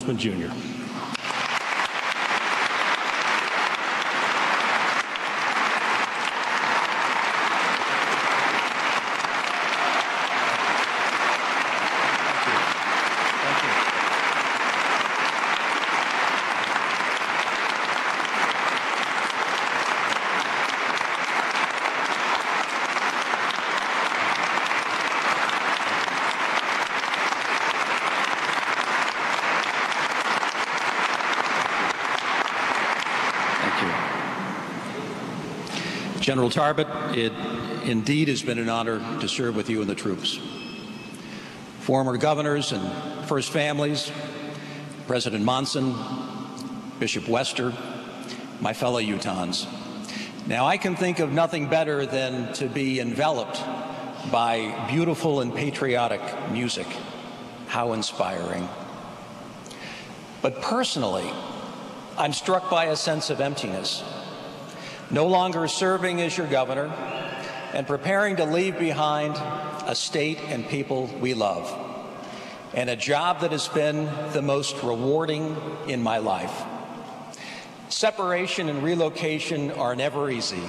Huntsman, Jr. General Tarbett, it indeed has been an honor to serve with you and the troops. Former governors and first families, President Monson, Bishop Wester, my fellow Utahns. Now, I can think of nothing better than to be enveloped by beautiful and patriotic music. How inspiring. But personally, I'm struck by a sense of emptiness. No longer serving as your governor and preparing to leave behind a state and people we love, and a job that has been the most rewarding in my life. Separation and relocation are never easy,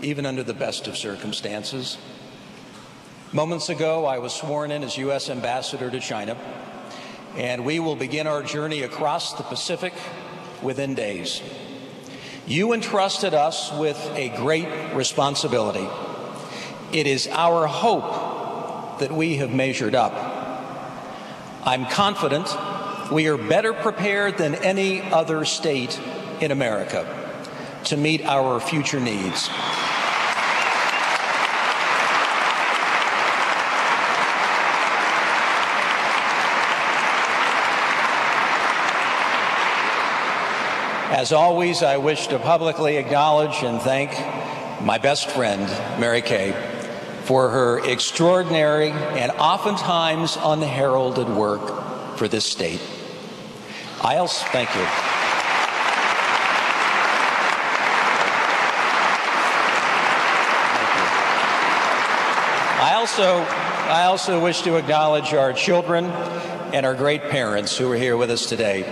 even under the best of circumstances. Moments ago, I was sworn in as U.S. Ambassador to China, and we will begin our journey across the Pacific within days. You entrusted us with a great responsibility. It is our hope that we have measured up. I'm confident we are better prepared than any other state in America to meet our future needs. As always, I wish to publicly acknowledge and thank my best friend, Mary Kay, for her extraordinary and oftentimes unheralded work for this state. Thank you. I also wish to acknowledge our children and our great parents who are here with us today.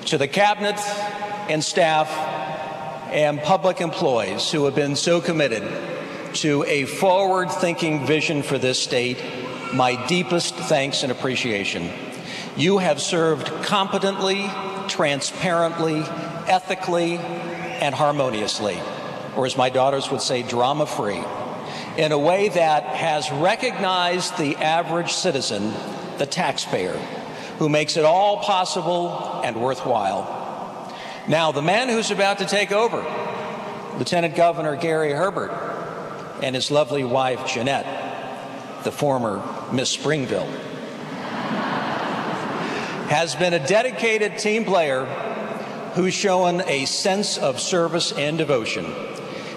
To the cabinet and staff and public employees who have been so committed to a forward-thinking vision for this state, my deepest thanks and appreciation. You have served competently, transparently, ethically, and harmoniously, or as my daughters would say, drama-free, in a way that has recognized the average citizen, the taxpayer, who makes it all possible and worthwhile. Now, the man who's about to take over, Lieutenant Governor Gary Herbert, and his lovely wife, Jeanette, the former Miss Springville, has been a dedicated team player who's shown a sense of service and devotion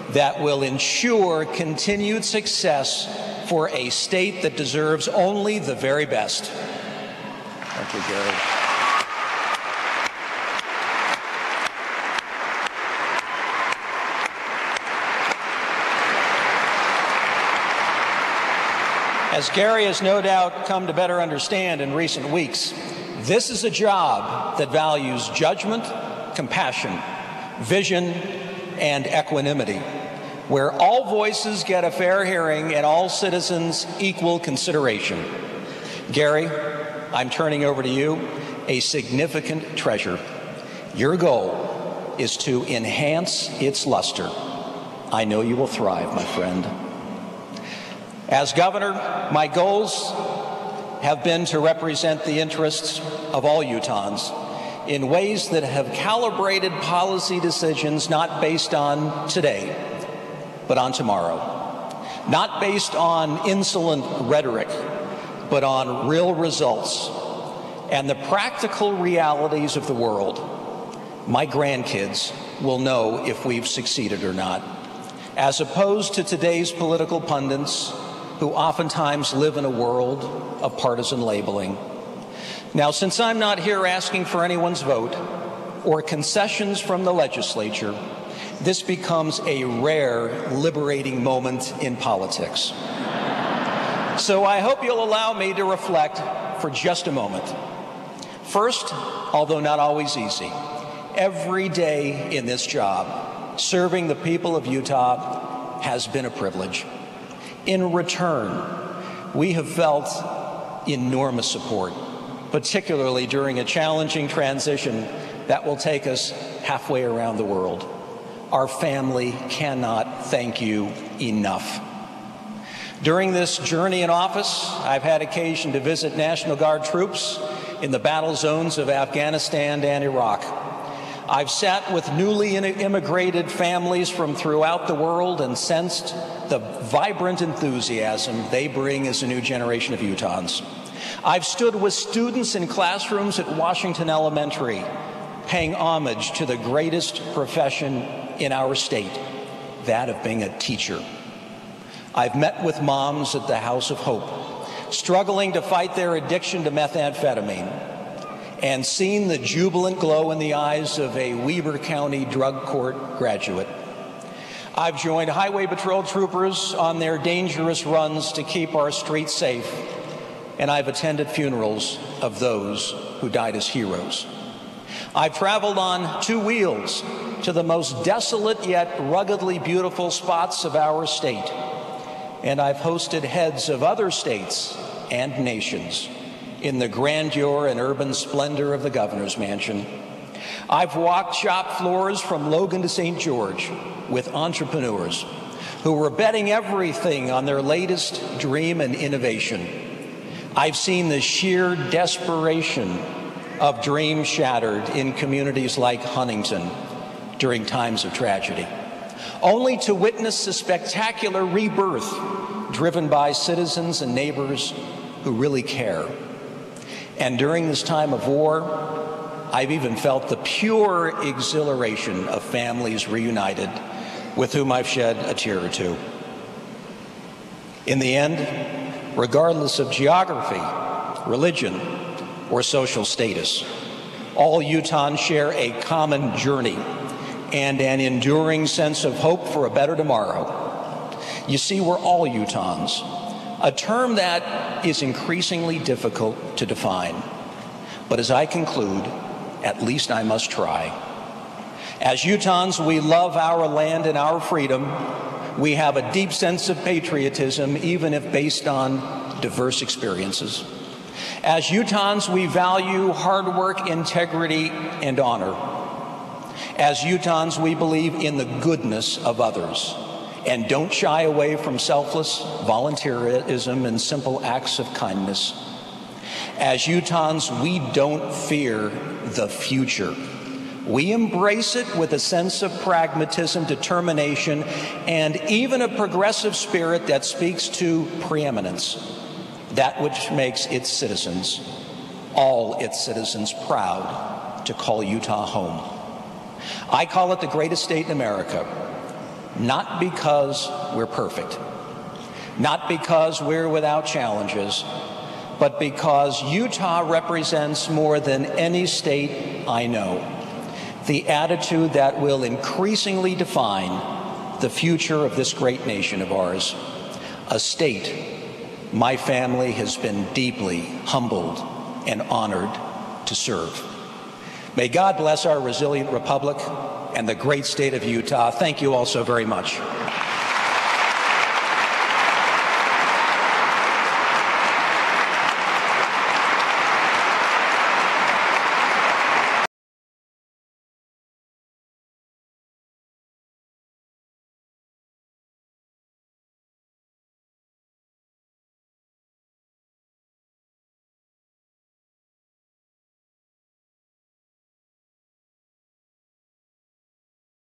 that will ensure continued success for a state that deserves only the very best. Thank you, Gary. As Gary has no doubt come to better understand in recent weeks, this is a job that values judgment, compassion, vision, and equanimity, where all voices get a fair hearing and all citizens equal consideration. Gary, I'm turning over to you a significant treasure. Your goal is to enhance its luster. I know you will thrive, my friend. As governor, my goals have been to represent the interests of all Utahns in ways that have calibrated policy decisions not based on today, but on tomorrow. Not based on insolent rhetoric, but on real results and the practical realities of the world. My grandkids will know if we've succeeded or not, as opposed to today's political pundits who oftentimes live in a world of partisan labeling. Now, since I'm not here asking for anyone's vote or concessions from the legislature, this becomes a rare, liberating moment in politics. So I hope you'll allow me to reflect for just a moment. First, although not always easy, every day in this job, serving the people of Utah has been a privilege. In return, we have felt enormous support, particularly during a challenging transition that will take us halfway around the world. Our family cannot thank you enough. During this journey in office, I've had occasion to visit National Guard troops in the battle zones of Afghanistan and Iraq. I've sat with newly immigrated families from throughout the world and sensed the vibrant enthusiasm they bring as a new generation of Utahns. I've stood with students in classrooms at Washington Elementary, paying homage to the greatest profession in our state, that of being a teacher. I've met with moms at the House of Hope, struggling to fight their addiction to methamphetamine, and seen the jubilant glow in the eyes of a Weber County drug court graduate. I've joined Highway Patrol troopers on their dangerous runs to keep our streets safe, and I've attended funerals of those who died as heroes. I've traveled on two wheels to the most desolate yet ruggedly beautiful spots of our state, and I've hosted heads of other states and nations in the grandeur and urban splendor of the governor's mansion. I've walked shop floors from Logan to St. George with entrepreneurs who were betting everything on their latest dream and innovation. I've seen the sheer desperation of dreams shattered in communities like Huntington during times of tragedy, only to witness a spectacular rebirth driven by citizens and neighbors who really care. And during this time of war, I've even felt the pure exhilaration of families reunited with whom I've shed a tear or two. In the end, regardless of geography, religion, or social status, all Utahns share a common journey and an enduring sense of hope for a better tomorrow. You see, we're all Utahns, a term that is increasingly difficult to define. But as I conclude, at least I must try. As Utahns, we love our land and our freedom. We have a deep sense of patriotism, even if based on diverse experiences. As Utahns, we value hard work, integrity, and honor. As Utahns, we believe in the goodness of others and don't shy away from selfless volunteerism and simple acts of kindness. As Utahns, we don't fear the future. We embrace it with a sense of pragmatism, determination, and even a progressive spirit that speaks to preeminence, that which makes its citizens, all its citizens, proud to call Utah home. I call it the greatest state in America, not because we're perfect, not because we're without challenges, but because Utah represents more than any state I know, the attitude that will increasingly define the future of this great nation of ours, a state my family has been deeply humbled and honored to serve. May God bless our resilient republic and the great state of Utah. Thank you all so very much.